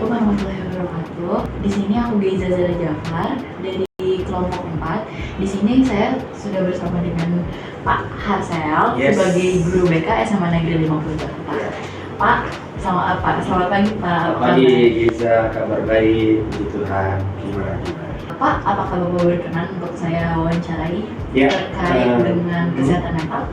Assalamualaikum warahmatullahi wabarakatuh. Di sini aku Geiza Zara Jafar dari kelompok 4. Di sini saya sudah bersama dengan Pak Harsel sebagai guru BK SMA Negeri 50 Jakarta. Pak, selamat pagi Pak. Selamat pagi Geiza, kabar baik, puji Tuhan. Gimana? Pak, apakah Bapak berkenan untuk saya wawancarai terkait dengan kesehatan mental?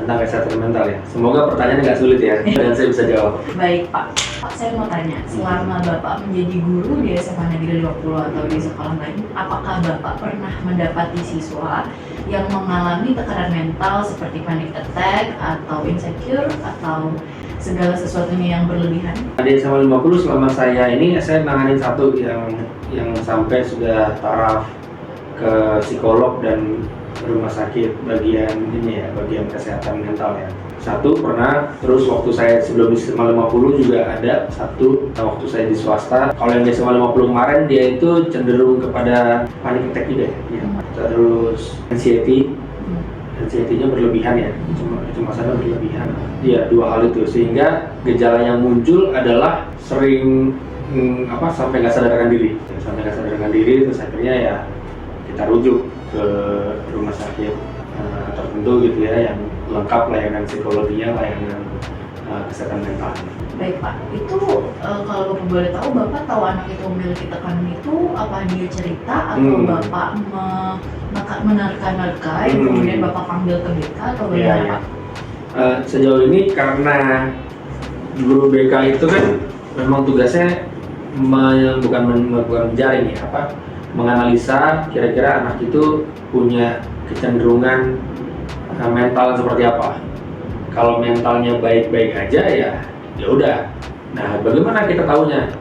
Tentang kesehatan mental ya. Semoga pertanyaannya nggak sulit ya, dan saya bisa jawab. Baik Pak. Pak, saya mau tanya, selama Bapak menjadi guru di SMA Negeri 50 atau di sekolah lain, apakah Bapak pernah mendapati siswa yang mengalami tekanan mental seperti panic attack atau insecure atau segala sesuatunya yang berlebihan? Di SMA 50 selama saya nanganin satu yang sampai sudah taraf ke psikolog dan rumah sakit bagian kesehatan mental ya. Satu pernah, terus waktu saya sebelum di SMA 50 juga ada satu waktu saya di swasta. Kalau yang di SMA 50 kemarin dia itu cenderung kepada panic attack juga ya. Terus anxiety-nya berlebihan ya, kecemasannya berlebihan. Iya, dua hal itu, sehingga gejala yang muncul adalah sering sampai nggak sadarkan diri. Terus akhirnya ya kita rujuk ke rumah sakit tertentu gitu ya, yang lengkap layanan psikologinya, layanan kesehatan mental. Baik Pak, itu kalau Bapak boleh tahu, Bapak tahu anak itu memiliki tekanan itu, apa dia cerita atau Bapak menerka-nerka kemudian Bapak panggil ke BK atau bagaimana Pak? Sejauh ini karena guru BK itu kan memang tugasnya bukan menjaring ya, menganalisa kira-kira anak itu punya kecenderungan mental seperti apa. Kalau mentalnya baik-baik aja ya udah. Nah, bagaimana kita tahunya?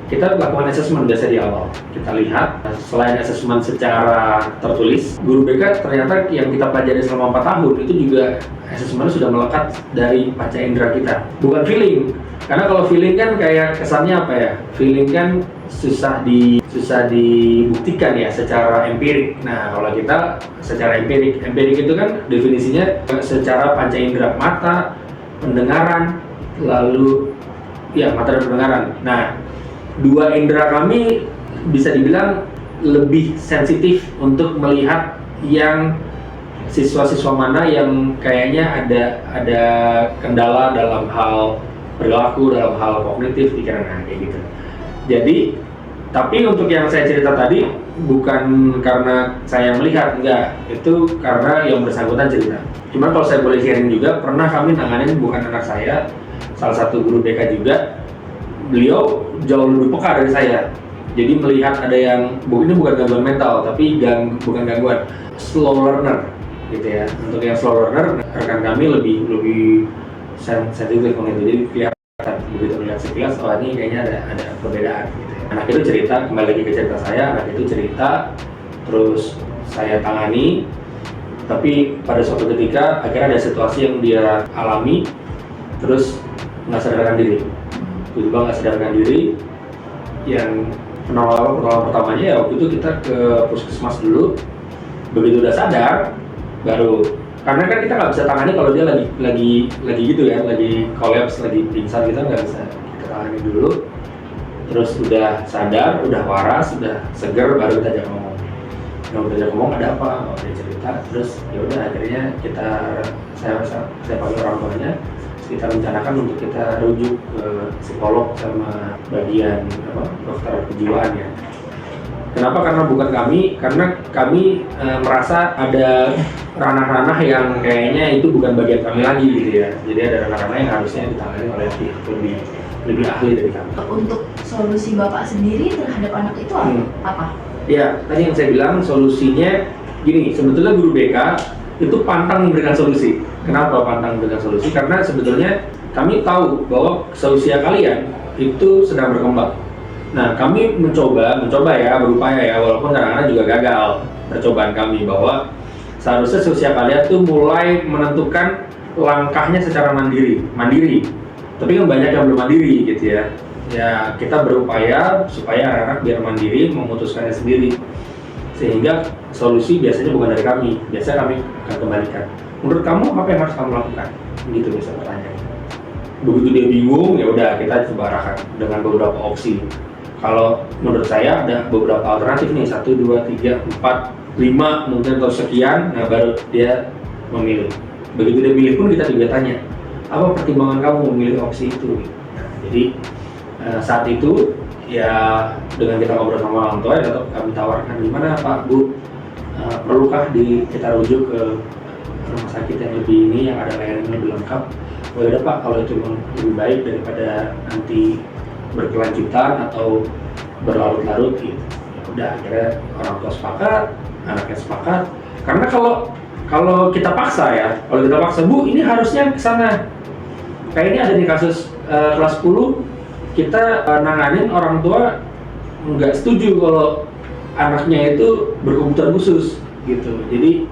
Kita lakukan assessment biasa di awal. Kita lihat, selain assessment secara tertulis, guru BK ternyata yang kita pelajari selama 4 tahun itu juga assessment sudah melekat dari panca indera kita. Bukan feeling. Karena kalau feeling kan kayak kesannya apa ya? Feeling kan susah dibuktikan ya secara empirik. Nah, kalau kita secara empirik itu kan definisinya secara panca indera, mata, pendengaran, lalu mata dan pendengaran. Nah, dua indera kami bisa dibilang lebih sensitif untuk melihat yang siswa-siswa mana yang kayaknya ada kendala dalam hal perilaku, dalam hal kognitif, pikiran, kayak gitu. Jadi, tapi untuk yang saya cerita tadi bukan karena saya melihat, enggak, itu karena yang bersangkutan cerita. Cuman kalau saya boleh sharing juga, pernah kami nanganin bukan anak saya, salah satu guru BK juga. Beliau jauh lebih peka dari saya. Jadi melihat ada yang, ini bukan gangguan mental, tapi bukan gangguan, slow learner gitu ya. Untuk yang slow learner, rekan kami lebih sensitif mengenai. Jadi kelihatan begitu melihat sekilas, ini kayaknya ada perbedaan gitu ya. Anak itu cerita, kembali lagi ke cerita saya, anak itu cerita, terus saya tangani. Tapi pada suatu ketika akhirnya ada situasi yang dia alami, terus nggak sadarkan diri. Tiba-tiba nggak sadarkan diri. Yang penolongan pertamanya ya waktu itu kita ke puskesmas dulu. Begitu udah sadar, baru, karena kan kita nggak bisa tangani kalau dia lagi gitu ya, lagi kolaps, lagi pingsan, kita nggak bisa kita tangani dulu. Terus udah sadar, udah waras, udah seger, baru kita ajak ngomong. Udah ajak ngomong, ada apa? Dia cerita, terus ya udah akhirnya saya panggil orang tuanya. Kita rencanakan untuk kita rujuk ke psikolog sama bagian dokter kejiwaan ya. Kenapa? Karena bukan kami, karena kami merasa ada ranah-ranah yang kayaknya itu bukan bagian kami lagi gitu ya. Jadi ada ranah-ranah yang harusnya ditangani oleh pihak lebih ahli dari kami. Untuk solusi Bapak sendiri terhadap anak itu apa? Ya, tadi yang saya bilang solusinya gini, sebetulnya guru BK itu pantang memberikan solusi. Kenapa pantang memberikan solusi? Karena sebetulnya kami tahu bahwa seusia kalian itu sedang berkembang. Nah, kami mencoba ya, berupaya ya, walaupun kadang-kadang juga gagal percobaan kami, bahwa seharusnya seusia kalian tuh mulai menentukan langkahnya secara mandiri. Tapi kan banyak yang belum mandiri gitu ya. Ya, kita berupaya supaya anak-anak biar mandiri, memutuskannya sendiri. Sehingga solusi biasanya bukan dari kami, biasanya kami akan kembalikan. Menurut kamu apa yang harus kamu lakukan? Gitu biasa pertanyaan. begitu dia bingung ya udah kita coba arahkan dengan beberapa opsi. Kalau menurut saya ada beberapa alternatif nih, 1, 2, 3, 4, 5 mungkin atau sekian, nah baru dia memilih. Begitu dia pilih pun kita juga tanya, apa pertimbangan kamu memilih opsi itu? Nah, jadi saat itu ya dengan kita ngobrol sama orang tua ya kami tawarkan, gimana Pak Bu, perlukah kita rujuk ke rumah sakit yang lebih ini, yang ada layanan yang lebih lengkap? Oh ya Pak, kalau itu lebih baik daripada nanti berkelanjutan atau berlarut-larut gitu. Ya udah, akhirnya orang tua sepakat, anaknya sepakat. Karena kalau kita paksa ya, Bu ini harusnya ke sana. Kayak ini ada di kasus kelas 10, kita nanganin orang tua nggak setuju kalau anaknya itu berkebutuhan khusus gitu. Jadi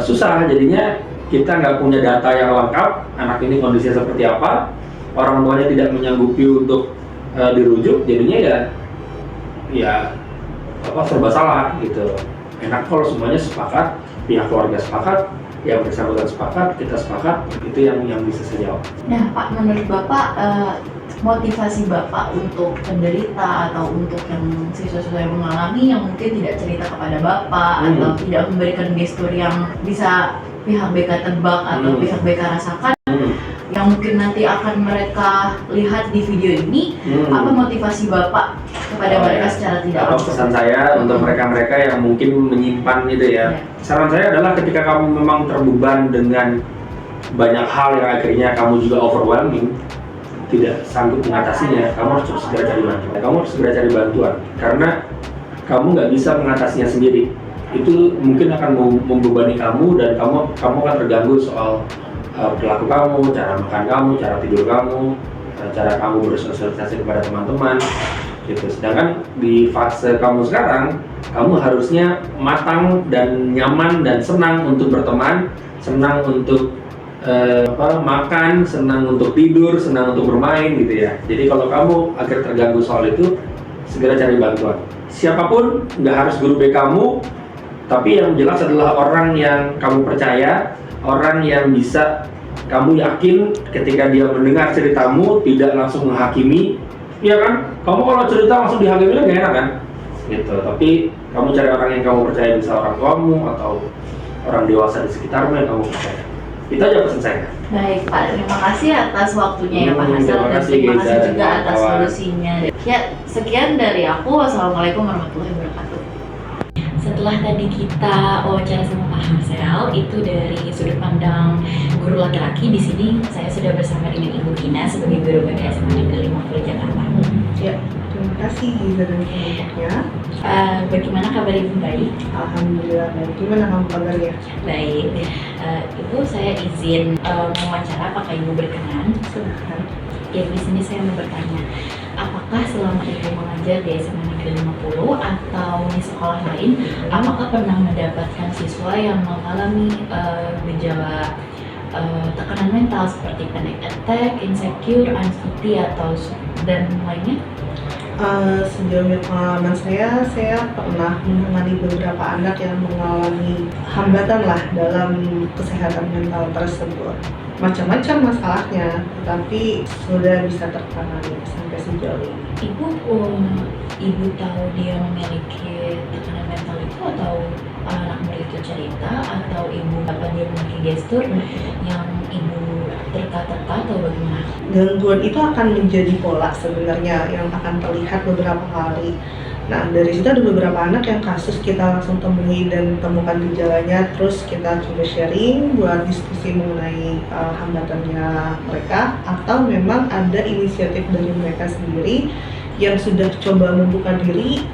susah jadinya, kita nggak punya data yang lengkap, anak ini kondisinya seperti apa, orang tuanya tidak menyanggupi untuk dirujuk, jadinya ya serba salah gitu. Enak kalau semuanya sepakat, pihak keluarga sepakat, yang bersangkutan sepakat, kita sepakat, itu yang bisa saya jawab. Nah Pak, menurut Bapak motivasi Bapak untuk penderita atau untuk yang siswa-siswa yang mengalami yang mungkin tidak cerita kepada Bapak atau tidak memberikan gestur yang bisa pihak BK tebak atau pihak BK rasakan, yang mungkin nanti akan mereka lihat di video ini, apa motivasi Bapak kepada mereka secara tidak langsung? Pesan saya untuk mereka-mereka yang mungkin menyimpan gitu ya. Saran saya adalah ketika kamu memang terbeban dengan banyak hal yang akhirnya kamu juga overwhelming, tidak sanggup mengatasinya, kamu harus segera cari bantuan. Kamu harus segera cari bantuan karena kamu nggak bisa mengatasinya sendiri. Itu mungkin akan membebani kamu dan kamu akan terganggu soal perilaku kamu, cara makan kamu, cara tidur kamu, cara kamu bersosialisasi kepada teman-teman gitu. Sedangkan di fase kamu sekarang, kamu harusnya matang dan nyaman dan senang untuk berteman, senang untuk makan, senang untuk tidur, senang untuk bermain gitu ya. Jadi kalau kamu akhirnya terganggu soal itu, segera cari bantuan. Siapapun, nggak harus guru BK kamu, tapi yang jelas adalah orang yang kamu percaya, orang yang bisa kamu yakin ketika dia mendengar ceritamu tidak langsung menghakimi. Iya kan? Kamu kalau cerita langsung dihakimi kan gak enak kan? Gitu. Tapi kamu cari orang yang kamu percaya, bisa orang tuamu atau orang dewasa di sekitarmu yang kamu percaya. Itu aja pesan saya. Baik Pak, terima kasih atas waktunya ya Pak Hasan, dan terima kasih juga atas solusinya. Ya, sekian dari aku. Wassalamualaikum warahmatullahi wabarakatuh. Setelah tadi kita wawancara sama Pak Hansel, itu dari sudut pandang guru laki-laki, di sini saya sudah bersama dengan Ibu Gina sebagai guru BK SMA Negeri 50 Jakarta. Ya, terima kasih Giza dan kelompoknya. Bagaimana kabar Ibu? Baik? Alhamdulillah baik. Gimana kamu kabarnya? Baik. Ibu, saya izin mewawancara, apakah Ibu berkenan? Silahkan. Ya, di sini saya mau bertanya, apakah selama Ibu mengajar di SMA Negeri 50 atau di sekolah lain, apakah pernah mendapatkan siswa yang mengalami gejala tekanan mental seperti panic attack, insecure, anxiety atau dan lainnya? Sejauh pengalaman saya pernah menangani beberapa anak yang mengalami hambatan lah dalam kesehatan mental tersebut. Macam-macam masalahnya, tetapi sudah bisa tertangani sampai sejauh ini. Ibu tahu dia memiliki tekanan mental itu, atau anak murid itu cerita, atau Ibu apa dia memiliki gestur yang Ibu terka-terka atau bagaimana? Gangguan itu akan menjadi pola sebenarnya yang akan terlihat beberapa kali. Nah, dari situ ada beberapa anak yang kasus kita langsung temui dan temukan gejalanya, terus kita coba sharing buat diskusi mengenai hambatannya mereka, atau memang ada inisiatif dari mereka sendiri yang sudah coba membuka diri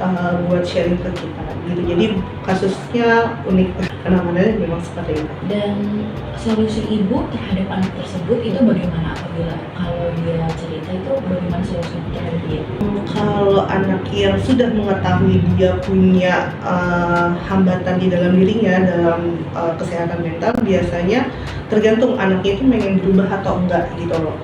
buat sharing ke kita gitu. Jadi kasusnya unik, penanganannya memang seperti itu. Dan solusi Ibu terhadap anak tersebut itu bagaimana? Apabila kalau dia cerita itu bagaimana solusi terhadap dia? Kalau anak yang sudah mengetahui dia punya hambatan di dalam dirinya dalam kesehatan mental, biasanya tergantung anaknya itu pengen berubah atau enggak gitu loh.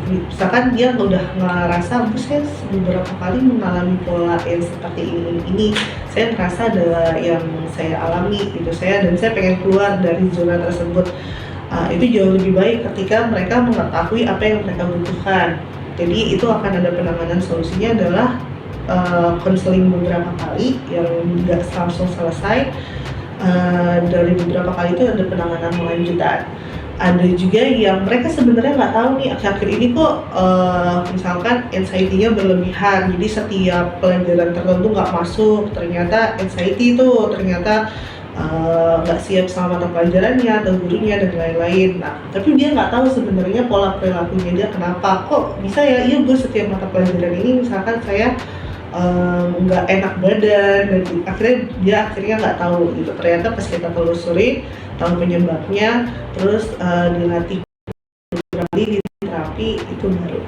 Misalkan dia udah ngerasa, saya beberapa kali mengalami pola yang seperti ini, saya ngerasa ada yang saya alami gitu, dan saya pengen keluar dari zona tersebut. Itu jauh lebih baik ketika mereka mengetahui apa yang mereka butuhkan. Jadi itu akan ada penanganan, solusinya adalah konseling beberapa kali yang nggak langsung selesai. Dari beberapa kali itu ada penanganan lanjutan. Ada juga yang mereka sebenarnya nggak tahu nih akhir-akhir ini kok misalkan anxiety-nya berlebihan, jadi setiap pelajaran tertentu nggak masuk, ternyata anxiety itu ternyata nggak siap sama mata pelajarannya atau gurunya dan lain-lain. Nah, tapi dia nggak tahu sebenarnya pola perilakunya dia kenapa kok bisa ya, iya gue setiap mata pelajaran ini misalkan saya nggak enak badan, dan akhirnya nggak tahu gitu. Ternyata pas kita telusuri tahu penyebabnya, terus dilatih beberapa kali di terapi itu baru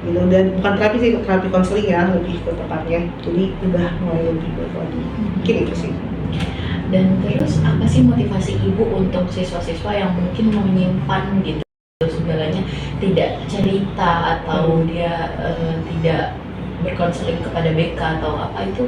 gitu. Dan bukan terapi sih, terapi konseling ya lebih ke tepatnya, jadi udah mulai lebih baik lagi. Mungkin itu sih. Dan terus apa sih motivasi ibu untuk siswa-siswa yang mungkin menyimpan gitu segalanya, tidak cerita atau dia tidak berkonseling kepada BK atau apa, itu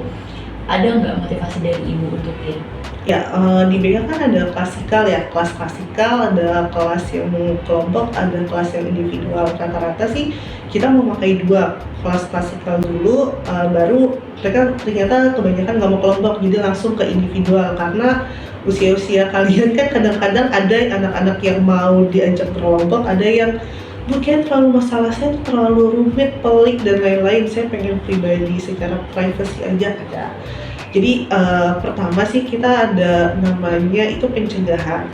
ada nggak motivasi dari ibu untuk dia? Ya, di BK kan ada klasikal ya, kelas klasikal, ada kelas yang kelompok, ada kelas yang individual. Rata-rata sih kita memakai dua, kelas klasikal dulu, baru mereka ternyata kebanyakan nggak mau kelompok, jadi langsung ke individual. Karena usia-usia kalian kan kadang-kadang ada anak-anak yang mau diajak berkelompok, ada yang mungkin terlalu masalah saya tuh terlalu rumit, pelik dan lain-lain, saya pengen pribadi secara privacy aja ada. Jadi pertama sih kita ada namanya itu pencegahan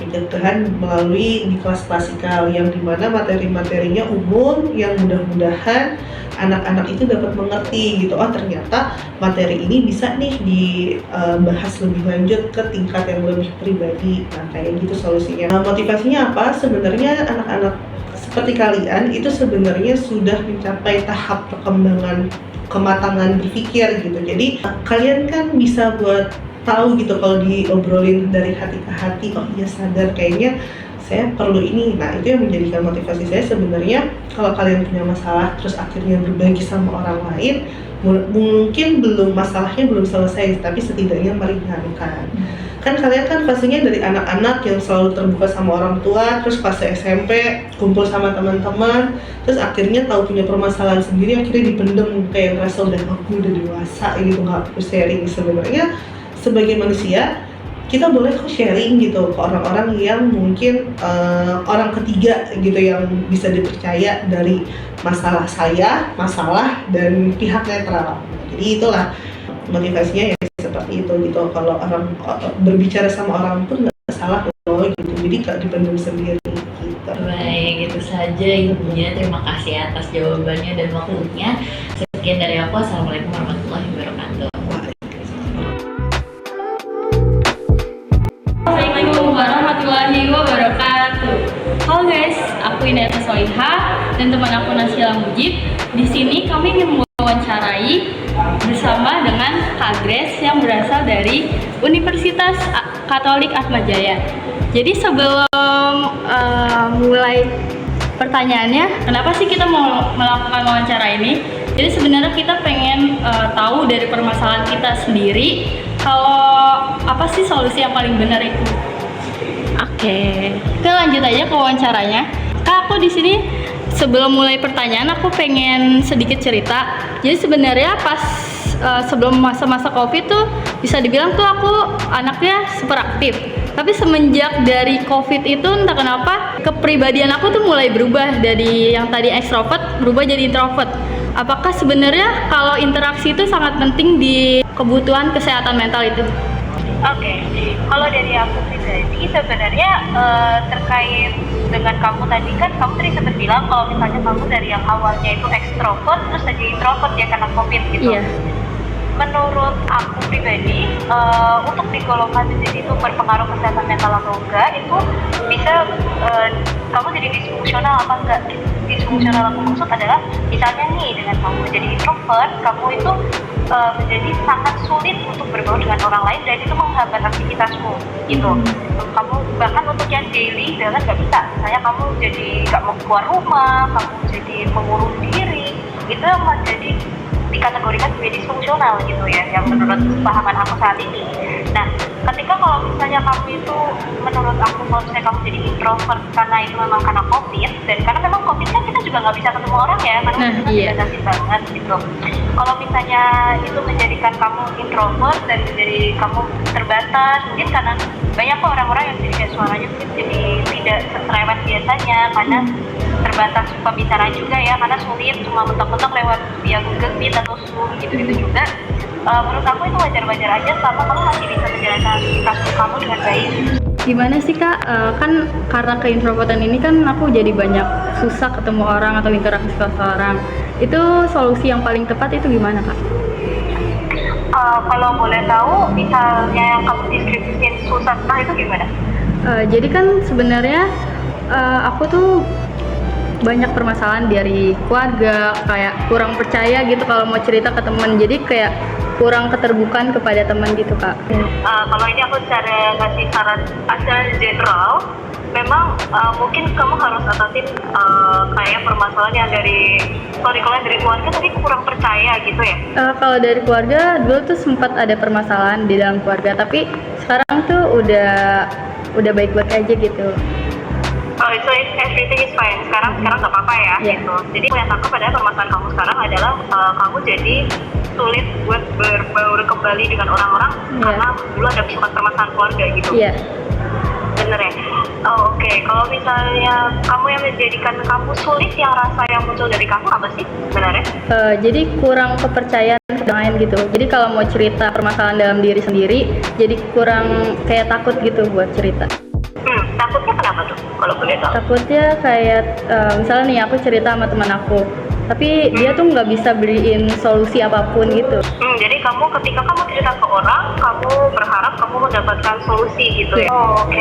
melalui di kelas klasikal yang dimana materi-materinya umum yang mudah-mudahan anak-anak itu dapat mengerti gitu. Oh ternyata materi ini bisa nih dibahas lebih lanjut ke tingkat yang lebih pribadi. Nah kayak gitu solusinya. Motivasinya apa? Sebenarnya anak-anak seperti kalian itu sebenarnya sudah mencapai tahap perkembangan kematangan berpikir gitu. Jadi kalian kan bisa buat tahu gitu kalau diobrolin dari hati ke hati, oh iya sadar kayaknya saya perlu ini. Nah itu yang menjadikan motivasi saya sebenarnya. Kalau kalian punya masalah terus akhirnya berbagi sama orang lain, mungkin masalahnya belum selesai, tapi setidaknya meringankan. Kan kalian kan fasenya dari anak-anak yang selalu terbuka sama orang tua, terus fase SMP kumpul sama teman-teman, terus akhirnya tahu punya permasalahan sendiri, akhirnya dipendem, kayak ngerasa udah aku udah dewasa gitu, nggak perlu sharing. Sebenarnya sebagai manusia kita boleh kok sharing gitu ke orang-orang yang mungkin orang ketiga gitu yang bisa dipercaya dari masalah dan pihak netral. Jadi itulah motivasinya ya seperti itu gitu. Kalau orang berbicara sama orang pun nggak salah loh gitu, jadi nggak dipendam sendiri gitu. Baik, itu saja ibunya. Terima kasih atas jawabannya dan waktunya. Sekian dari aku. Assalamualaikum warahmatullahi wabarakatuh. Assalamualaikum warahmatullahi wabarakatuh. Halo guys, aku Ineta Soiha dan teman aku Nasila Mujib. Di sini kami ingin mewawancarai bersama dengan Kak Grace yang berasal dari Universitas Katolik Atma Jaya. Jadi sebelum mulai pertanyaannya, kenapa sih kita mau melakukan wawancara ini? Jadi sebenarnya kita pengen tahu dari permasalahan kita sendiri, kalau apa sih solusi yang paling benar itu. Oke, kita lanjut aja ke wawancaranya. Kak, aku di sini sebelum mulai pertanyaan aku pengen sedikit cerita. Jadi sebenarnya pas sebelum masa-masa COVID tuh bisa dibilang tuh aku anaknya super aktif. Tapi semenjak dari COVID itu entah kenapa kepribadian aku tuh mulai berubah dari yang tadi ekstrovert berubah jadi introvert. Apakah sebenarnya kalau interaksi itu sangat penting di kebutuhan kesehatan mental itu? Oke, kalau dari aku pribadi sebenarnya terkait dengan kamu tadi kan kamu tadi sempat bilang kalau misalnya kamu dari yang awalnya itu ekstrovert terus jadi introvert ya karena COVID gitu. Iya. Menurut aku pribadi untuk digolongkan menjadi itu berpengaruh kesehatan mental atau enggak itu bisa kamu jadi disfungsional apa enggak. Disfungsional aku maksud adalah misalnya nih dengan kamu menjadi introvert, kamu itu menjadi sangat sulit untuk bergaul dengan orang lain dan itu menghambat aktivitasmu gitu. Kamu bahkan untuk yang daily dengan nggak bisa, misalnya kamu jadi nggak mau keluar rumah, kamu jadi mengurung diri, itu menjadi dikategorikan sebagai disfungsional gitu ya, yang menurut pahaman aku saat ini. Nah, ketika kalau misalnya kamu itu, menurut aku kalau misalnya kamu jadi introvert karena itu memang karena COVID, dan karena memang COVID kan kita juga nggak bisa ketemu orang ya, karena Nah, kita iya. dibatasi banget gitu. Kalau misalnya itu menjadikan kamu introvert dan menjadi kamu terbatas, mungkin karena banyak kok orang-orang yang jadi kayak suaranya mungkin jadi tidak secerewet biasanya karena terbatas pembicaraan juga ya, karena sulit cuma mentok-mentok lewat via Google Meet atau Zoom gitu-gitu juga. Menurut aku itu wajar-wajar aja selama kamu masih bisa menjalankan aktivitas kamu dengan baik. Gimana sih Kak? Kan karena keintrovertan ini kan aku jadi banyak susah ketemu orang atau interaksi sama orang. Itu solusi yang paling tepat itu gimana Kak? Kalau boleh tahu, misalnya yang kamu deskripsiin susah itu gimana? Jadi kan sebenarnya aku tuh banyak permasalahan dari keluarga, kayak kurang percaya gitu kalau mau cerita ke teman, jadi kayak kurang keterbukaan kepada teman gitu Kak. Kalau ini aku cara ngasih saran secara general, memang mungkin kamu harus atasin kayak permasalahan yang dari, sorry kalau yang dari keluarga tapi kurang percaya gitu ya. Kalau dari keluarga dulu tuh sempat ada permasalahan di dalam keluarga, tapi sekarang tuh udah baik-baik aja gitu. Oh, so everything is fine. Sekarang nggak apa-apa ya, Yeah. gitu. Jadi yang tangkap pada permasalahan kamu sekarang adalah kamu jadi sulit buat berbaur kembali dengan orang-orang karena dulu ada permasalahan keluarga gitu. Iya. Bener ya? Oh, oke. Kalau misalnya kamu yang menjadikan kamu sulit, yang rasa yang muncul dari kamu apa sih sebenarnya? Jadi kurang kepercayaan ke orang lain gitu. Jadi kalau mau cerita permasalahan dalam diri sendiri, jadi kurang kayak takut gitu buat cerita. Takutnya kenapa tuh? Kalau boleh tahu. Takutnya kayak misalnya nih aku cerita sama teman aku, tapi dia tuh nggak bisa beriin solusi apapun gitu. Jadi ketika kamu cerita ke orang, kamu berharap kamu mendapatkan solusi gitu ya? Oh, oke.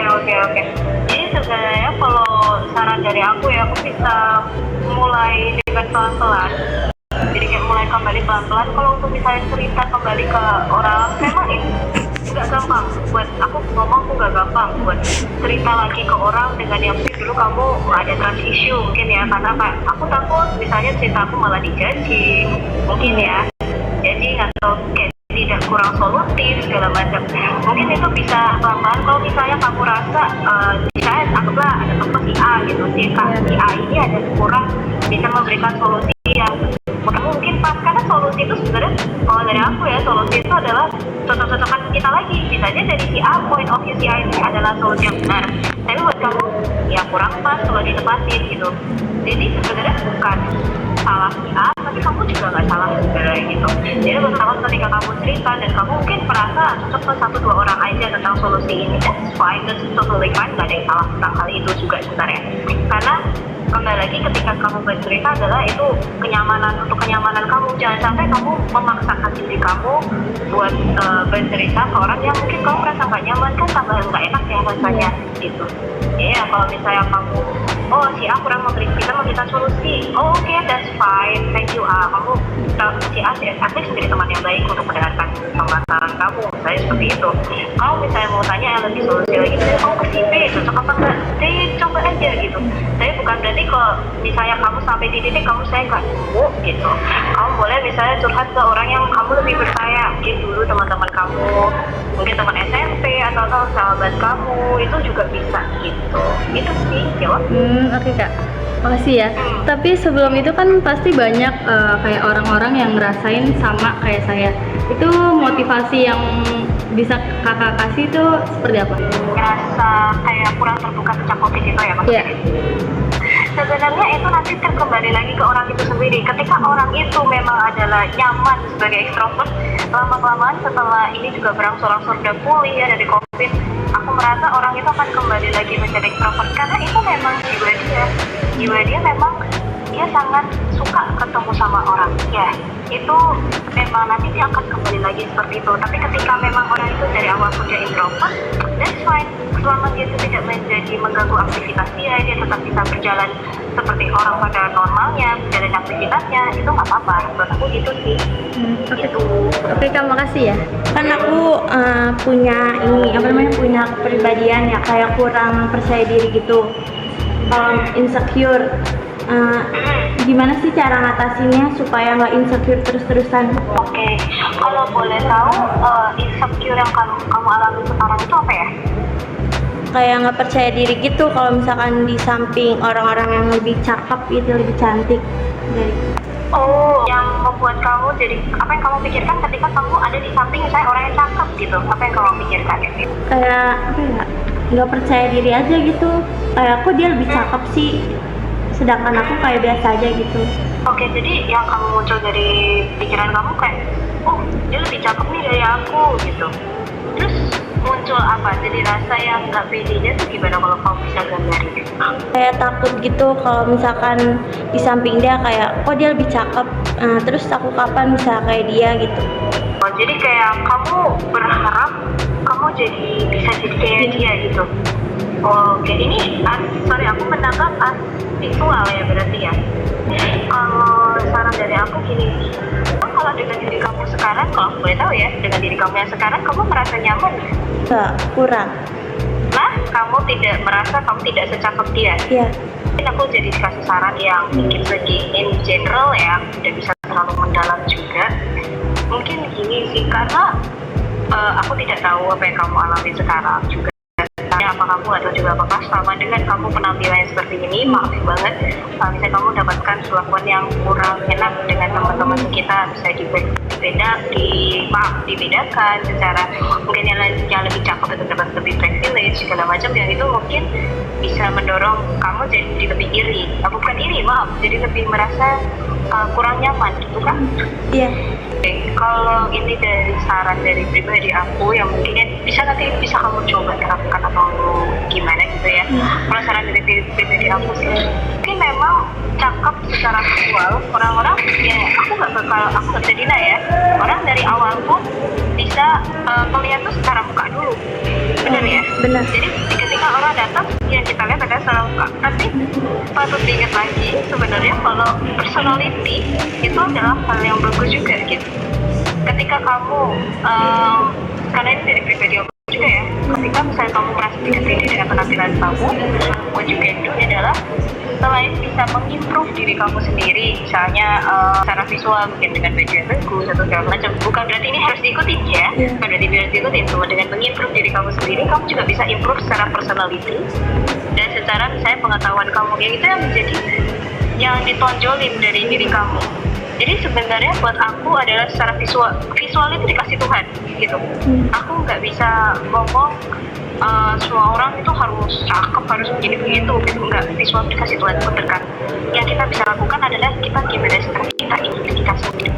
Jadi sebenarnya kalau saran dari aku ya, aku bisa mulai dengan pelan-pelan. Jadi kayak mulai kembali pelan-pelan. Kalau untuk misalnya cerita kembali ke orang, memang itu nggak gampang. Buat aku ngomong tuh nggak gampang. Buat cerita lagi ke orang dengan yang mungkin dulu kamu ada trust issue mungkin ya. Karena kayak aku takut misalnya cerita aku malah dijudging mungkin ya. Jadi atau kayak tidak kurang solutif segala macam. Mungkin itu bisa pelan-pelan. Kalau misalnya kamu rasa misalnya anggaplah ada tokoh si A gitu, si A ini ada kurang bisa memberikan solusi yang mungkin pas, karena solusi itu sebenarnya kalau dari aku ya, solusi itu adalah cocok-cocokan kita lagi. Bisa aja dari si A, point of view si A ini adalah solusi yang benar, tapi buat kamu ya kurang pas kalau ditepatin gitu. Jadi sebenarnya bukan salah si A, tapi kamu juga nggak salah sebenarnya gitu. Jadi buat kamu ketika kamu cerita dan kamu mungkin merasa cocok ke 1-2 orang aja tentang solusi ini, that's fine, that's totally fine, nggak ada yang salah tentang hal itu juga sebenarnya. Karena kembali lagi ketika kamu bercerita adalah itu untuk kenyamanan kamu. Jangan sampai kamu memaksakan diri kamu buat bercerita ke orang yang mungkin kamu merasa nggak nyaman, kan tambah nggak enak ya rasanya gitu. Ya kalau misalnya kamu, oh si A kurang memberikan solusi, oh oke, that's fine, thank you A, kamu si A at least menjadi teman yang baik untuk mendengarkan pemasaran kamu, misalnya seperti itu. Kalau misalnya mau tanya yang lebih solusi lagi, misalnya kamu ke si B, cocok apa enggak, coba aja gitu. Tapi bukan berarti kalau misalnya kamu sampai di titik kamu saya nggak nemu gitu, kamu boleh misalnya curhat ke orang yang kamu lebih percaya, mungkin dulu teman-teman kamu, mungkin teman SMP atau sahabat kamu, itu juga bisa gitu. Itu sih jawab. Oke Kak, makasih ya. Tapi sebelum itu kan pasti banyak kayak orang-orang yang ngerasain sama kayak saya. Itu motivasi yang bisa kakak kasih itu seperti apa? Rasa kayak kurang terbuka sejak COVID itu ya maksudnya? Iya. Sebenarnya itu nanti kembali lagi ke orang itu sendiri. Ketika orang itu memang adalah nyaman sebagai ekstrovert, lama-kelamaan setelah ini juga berangsur-angsur udah pulih ya dari COVID, aku merasa orang itu akan kembali lagi menjadi ekstrovert karena itu memang jiwa dia memang dia sangat suka ketemu sama orang ya. Itu memang nanti dia akan kembali lagi seperti itu. Tapi ketika memang orang itu dari awal punya introvert, that's fine. Selama dia itu tidak mengganggu aktivitas dia tetap bisa berjalan seperti orang pada normalnya, berjalan aktivitasnya, itu nggak apa-apa. Menurut aku gitu sih. Gitu. Oke Kak, makasih ya. Kan aku punya punya kepribadian ya kayak kurang percaya diri gitu, insecure. gimana sih cara ngatasinnya supaya nggak insecure terus-terusan? Oke, kalau boleh tahu insecure yang kamu alami sekarang itu apa ya? Kayak nggak percaya diri gitu kalau misalkan di samping orang-orang yang lebih cakep gitu, lebih cantik dari. Oh, yang membuat kamu jadi apa yang kamu pikirkan ketika kamu ada di samping saya orang yang cakep gitu? Apa yang kamu pikirkan gitu? Kayak apa ya, nggak percaya diri aja gitu, kayak kok dia lebih cakep sih sedangkan aku kayak biasa aja gitu. Oke, jadi yang kamu muncul dari pikiran kamu kayak, oh dia lebih cakep nih dari aku gitu. Terus muncul apa? Jadi rasa yang nggak pedenya tuh gimana kalau kamu bisa gambarin? Kayak takut gitu kalau misalkan di samping dia kayak kok dia lebih cakep, terus aku kapan bisa kayak dia gitu. Oh, jadi kayak kamu berharap kamu jadi bisa jadi kayak dia gitu. Oke, ini sorry aku menangkap visual ya berarti ya. Kalau saran dari aku gini, kalau dengan diri kamu sekarang, kalau aku boleh tahu ya, dengan diri kamu yang sekarang, kamu merasa nyaman? Nggak, kurang. Nah, kamu tidak merasa kamu tidak secakep dia? Iya. Mungkin aku jadi kasih saran yang mungkin segi in general ya, tidak bisa terlalu mendalam juga. Mungkin gini sih, karena aku tidak tahu apa yang kamu alami sekarang juga. Apa kamu atau juga apakah sama dengan kamu penampilan seperti ini, maaf banget misalnya kamu dapatkan perlakuan yang kurang enak dengan teman-teman kita, bisa dibedakan secara mungkin yang lebih cakep itu dapat lebih privilege segala macam, yang itu mungkin bisa mendorong kamu jadi lebih iri, bukan iri maaf, jadi lebih merasa kurang nyaman gitu kan? Iya. Kalau ini dari saran dari pribadi aku yang mungkin nanti bisa kamu coba terapkan atau gimana gitu ya. Kalau saran dari pribadi aku sih, mungkin memang cakep secara visual orang-orang ya aku nggak bisa dina ya, orang dari awal pun bisa melihat tuh secara muka dulu, benar ya? Benar. Jadi ketika orang datang yang kita lihat adalah secara muka, tapi patut diingat lagi sebenarnya kalau personality itu adalah hal yang bagus juga gitu. Ketika kamu karena ini dari pribadi aku juga ya, ketika misalnya kamu merasa tidak pede dengan penampilan kamu, what you can do adalah selain bisa mengimprove diri kamu sendiri, misalnya secara visual mungkin dengan baju yang bagus atau segala macam, bukan berarti ini harus diikutin ya, bukan berarti harus diikutin, cuma dengan mengimprove diri kamu sendiri, kamu juga bisa improve secara personality dan secara misalnya pengetahuan kamu, yang itu yang menjadi yang ditonjolin dari diri kamu. Jadi sebenarnya buat aku adalah secara visual itu dikasih Tuhan gitu. Aku nggak bisa ngomong semua orang itu harus cakep, harus begini begitu gitu, enggak. Visual dikasih Tuhan bener. Yang kita bisa lakukan adalah kita gimana sekarang kita ingin kita sendiri.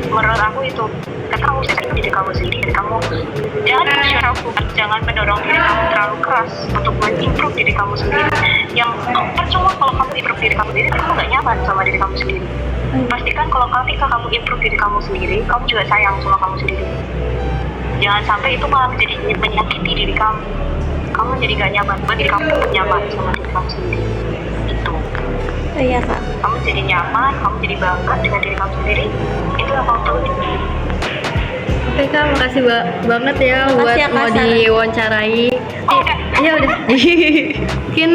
Menurut aku itu, kamu bisa cari diri kamu sendiri, dan kamu jangan mendorong diri kamu terlalu keras untuk mengimprove diri kamu sendiri. Yang percuma kalau kamu improve diri kamu sendiri, kamu nggak nyaman sama diri kamu sendiri. Pastikan kalau ketika kamu improve diri kamu sendiri, kamu juga sayang sama kamu sendiri. Jangan sampai itu malah menjadi menyakiti diri kamu. Kamu jadi gak nyaman, diri kamu nyaman sama diri kamu sendiri. Itu. Iya kak. Kamu jadi nyaman, kamu jadi bangga dengan diri kamu sendiri. Itu yang kamu tahu. Oke kak, makasih banget ya Makasih buat ya, Kak, mau Sarah. diwawancarai. Ya udah. Mungkin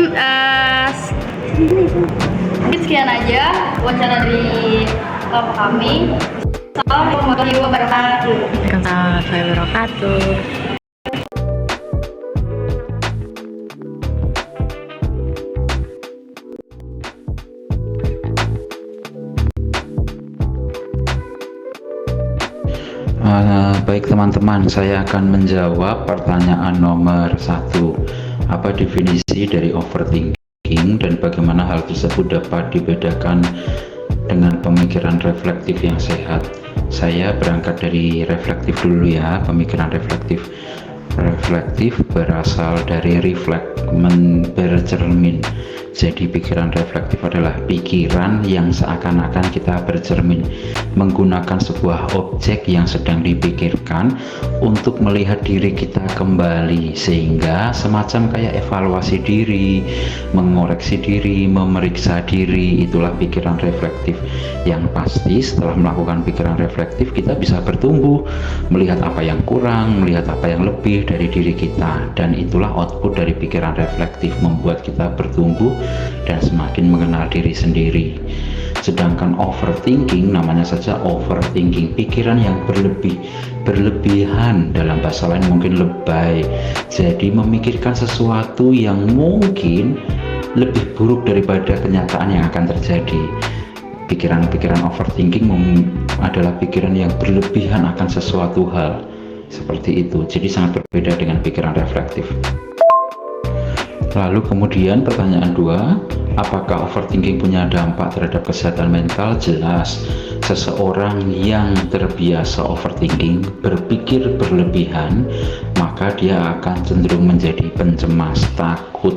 sekian aja wawancara dari bapak kami. Assalamualaikum warahmatullahi wabarakatuh. Waalaikumsalam warahmatullahi wabarakatuh. Baik teman-teman, saya akan menjawab pertanyaan nomor 1. Apa definisi dari overthinking dan bagaimana hal tersebut dapat dibedakan dengan pemikiran reflektif yang sehat? Saya berangkat dari reflektif dulu ya. Pemikiran reflektif berasal dari reflect, bercermin. Jadi pikiran reflektif adalah pikiran yang seakan-akan kita bercermin menggunakan sebuah objek yang sedang dipikirkan untuk melihat diri kita kembali, sehingga semacam kayak evaluasi diri, mengoreksi diri, memeriksa diri. Itulah pikiran reflektif. Yang pasti setelah melakukan pikiran reflektif kita bisa bertumbuh, melihat apa yang kurang, melihat apa yang lebih dari diri kita, dan itulah output dari pikiran reflektif, membuat kita bertumbuh dan semakin mengenal diri sendiri. Sedangkan overthinking, namanya saja overthinking, pikiran yang berlebihan, dalam bahasa lain mungkin lebay. Jadi memikirkan sesuatu yang mungkin lebih buruk daripada kenyataan yang akan terjadi. Pikiran-pikiran overthinking adalah pikiran yang berlebihan akan sesuatu hal, seperti itu. Jadi sangat berbeda dengan pikiran reflektif. Lalu kemudian pertanyaan 2, apakah overthinking punya dampak terhadap kesehatan mental? Jelas. Seseorang yang terbiasa overthinking, berpikir berlebihan, maka dia akan cenderung menjadi pencemas, takut,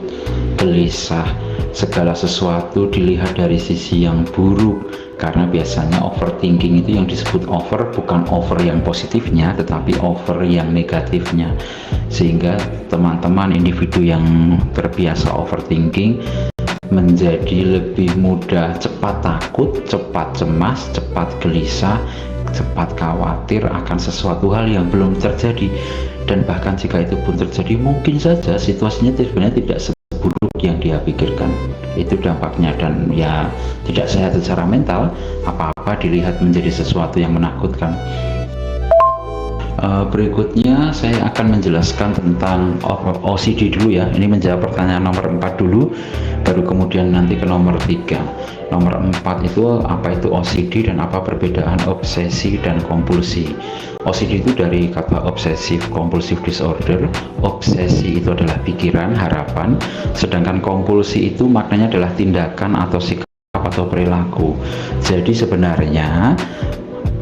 gelisah. Segala sesuatu dilihat dari sisi yang buruk, karena biasanya overthinking itu yang disebut over bukan over yang positifnya, tetapi over yang negatifnya. Sehingga teman-teman individu yang terbiasa overthinking menjadi lebih mudah cepat takut, cepat cemas, cepat gelisah, cepat khawatir akan sesuatu hal yang belum terjadi. Dan bahkan jika itu pun terjadi, mungkin saja situasinya sebenarnya tidak seburuk yang dia pikirkan. Itu dampaknya, dan ya tidak sehat secara mental. Apa-apa dilihat menjadi sesuatu yang menakutkan. Berikutnya saya akan menjelaskan tentang OCD dulu ya. Ini menjawab pertanyaan nomor 4 dulu, baru kemudian nanti ke nomor 3. Nomor 4 itu apa itu OCD dan apa perbedaan obsesi dan kompulsi. OCD itu dari kata obsessive compulsive disorder. Obsesi itu adalah pikiran, harapan, sedangkan kompulsi itu maknanya adalah tindakan atau sikap atau perilaku. Jadi sebenarnya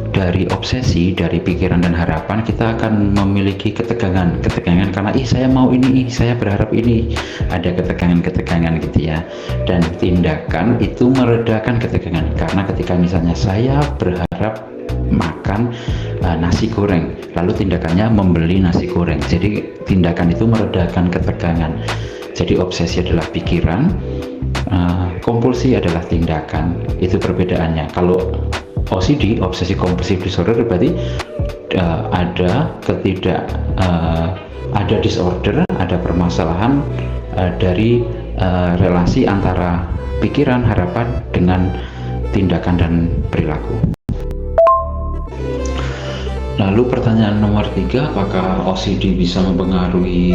dari obsesi, dari pikiran dan harapan, kita akan memiliki ketegangan karena saya mau ini, saya berharap ini, ada ketegangan gitu ya. Dan tindakan itu meredakan ketegangan, karena ketika misalnya saya berharap makan nasi goreng, lalu tindakannya membeli nasi goreng, jadi tindakan itu meredakan ketegangan. Jadi obsesi adalah pikiran, kompulsi adalah tindakan. Itu perbedaannya. Kalau OCD, obsesi kompulsif disorder, berarti ada disorder, ada permasalahan dari relasi antara pikiran, harapan dengan tindakan dan perilaku. Lalu pertanyaan nomor 3, apakah OCD bisa mempengaruhi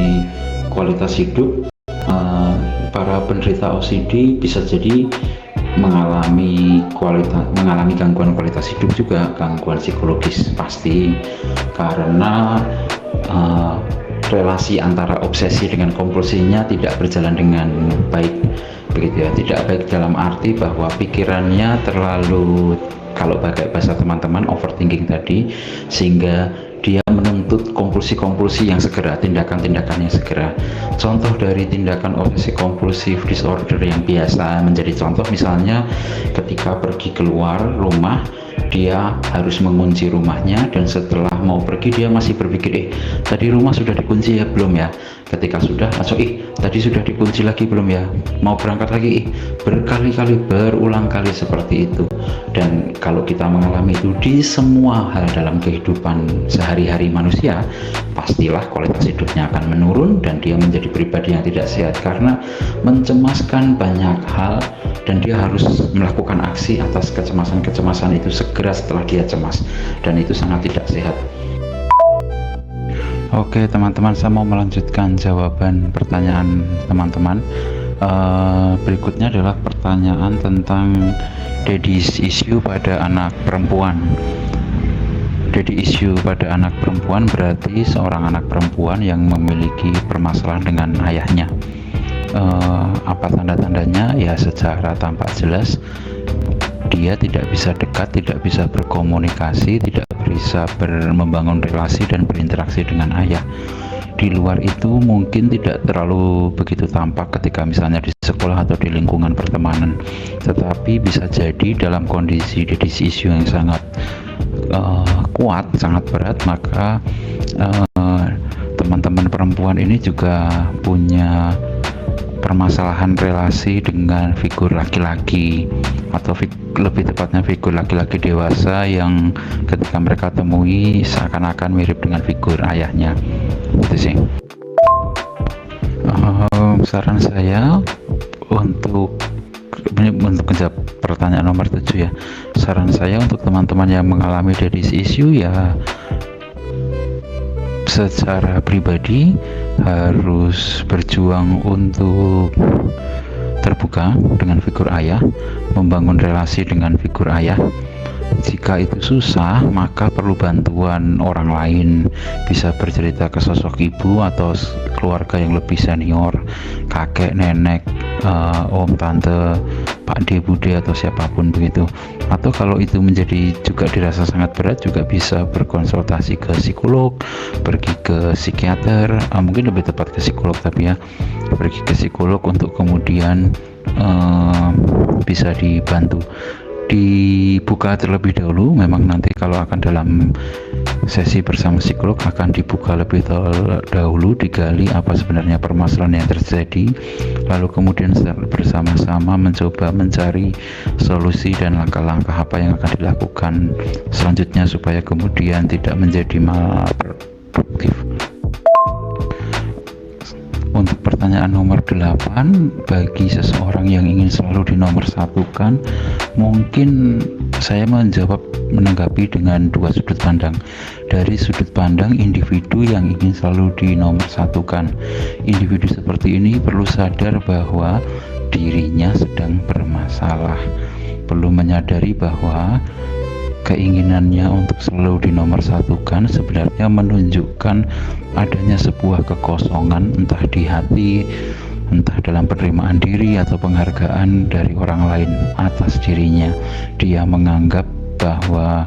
kualitas hidup? Para penderita OCD bisa jadi mengalami gangguan kualitas hidup juga, gangguan psikologis pasti, karena relasi antara obsesi dengan kompulsinya tidak berjalan dengan baik, begitu ya. Tidak baik dalam arti bahwa pikirannya terlalu, kalau pakai bahasa teman-teman, overthinking tadi, sehingga dia menuntut kompulsi-kompulsi yang segera, tindakan-tindakan yang segera. Contoh dari tindakan obsesi kompulsif disorder yang biasa menjadi contoh, misalnya ketika pergi keluar rumah, dia harus mengunci rumahnya, dan setelah mau pergi dia masih berpikir, tadi rumah sudah dikunci ya belum ya? Ketika sudah, langsung tadi sudah dikunci lagi belum ya? Mau berangkat lagi, berkali-kali, berulang kali seperti itu. Dan kalau kita mengalami itu di semua hal dalam kehidupan sehari-hari manusia, pastilah kualitas hidupnya akan menurun dan dia menjadi pribadi yang tidak sehat, karena mencemaskan banyak hal dan dia harus melakukan aksi atas kecemasan-kecemasan itu segera setelah dia cemas, dan itu sangat tidak sehat. Oke teman-teman, saya mau melanjutkan jawaban pertanyaan teman-teman. Berikutnya adalah pertanyaan tentang daddy's issue pada anak perempuan. Daddy issue pada anak perempuan berarti seorang anak perempuan yang memiliki permasalahan dengan ayahnya. Apa tanda-tandanya? Ya, secara tampak jelas dia tidak bisa dekat, tidak bisa berkomunikasi, tidak bisa membangun relasi dan berinteraksi dengan ayah. Di luar itu mungkin tidak terlalu begitu tampak ketika misalnya di sekolah atau di lingkungan pertemanan, tetapi bisa jadi dalam kondisi daddy's issue yang sangat kuat, sangat berat, maka teman-teman perempuan ini juga punya permasalahan relasi dengan figur laki-laki, atau lebih tepatnya figur laki-laki dewasa yang ketika mereka temui seakan-akan mirip dengan figur ayahnya. Itu sih. Saran saya untuk untuk menjawab pertanyaan nomor 7 ya, saran saya untuk teman-teman yang mengalami daddy issue ya, secara pribadi harus berjuang untuk terbuka dengan figur ayah, membangun relasi dengan figur ayah. Jika itu susah, maka perlu bantuan orang lain, bisa bercerita ke sosok ibu atau keluarga yang lebih senior, kakek, nenek, om, tante, pak de, bude, atau siapapun begitu. Atau kalau itu menjadi juga dirasa sangat berat, juga bisa berkonsultasi ke psikolog, pergi ke psikiater, mungkin lebih tepat ke psikolog, tapi ya pergi ke psikolog untuk kemudian bisa dibantu. Dibuka terlebih dahulu, memang nanti kalau akan dalam sesi bersama psikolog akan dibuka lebih dahulu, digali apa sebenarnya permasalahan yang terjadi, lalu kemudian bersama-sama mencoba mencari solusi dan langkah-langkah apa yang akan dilakukan selanjutnya supaya kemudian tidak menjadi maladaptif. Untuk pertanyaan nomor 8, bagi seseorang yang ingin selalu dinomorsatukan, mungkin saya menanggapi dengan dua sudut pandang. Dari sudut pandang individu yang ingin selalu dinomorsatukan, individu seperti ini perlu sadar bahwa dirinya sedang bermasalah, perlu menyadari bahwa keinginannya untuk selalu dinomorsatukan sebenarnya menunjukkan adanya sebuah kekosongan, entah di hati, entah dalam penerimaan diri atau penghargaan dari orang lain atas dirinya. Dia menganggap bahwa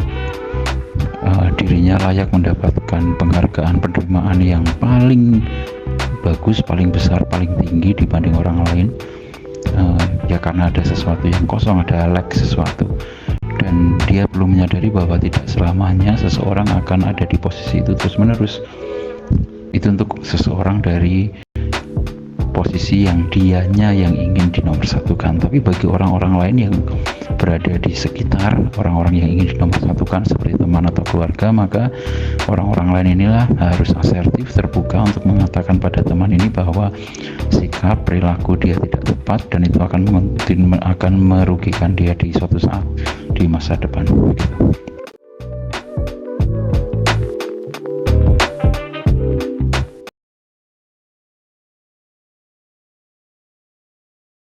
dirinya layak mendapatkan penghargaan, penerimaan yang paling bagus, paling besar, paling tinggi dibanding orang lain, ya karena ada sesuatu yang kosong, ada lack sesuatu. Dan dia perlu menyadari bahwa tidak selamanya seseorang akan ada di posisi itu terus menerus. Itu untuk seseorang dari posisi yang dianya yang ingin dinomorsatukan. Tapi bagi orang-orang lain yang berada di sekitar orang-orang yang ingin dinomorsatukan seperti teman atau keluarga, maka orang-orang lain inilah harus asertif, terbuka untuk mengatakan pada teman ini bahwa sikap perilaku dia tidak tepat dan itu akan merugikan dia di suatu saat di masa depan.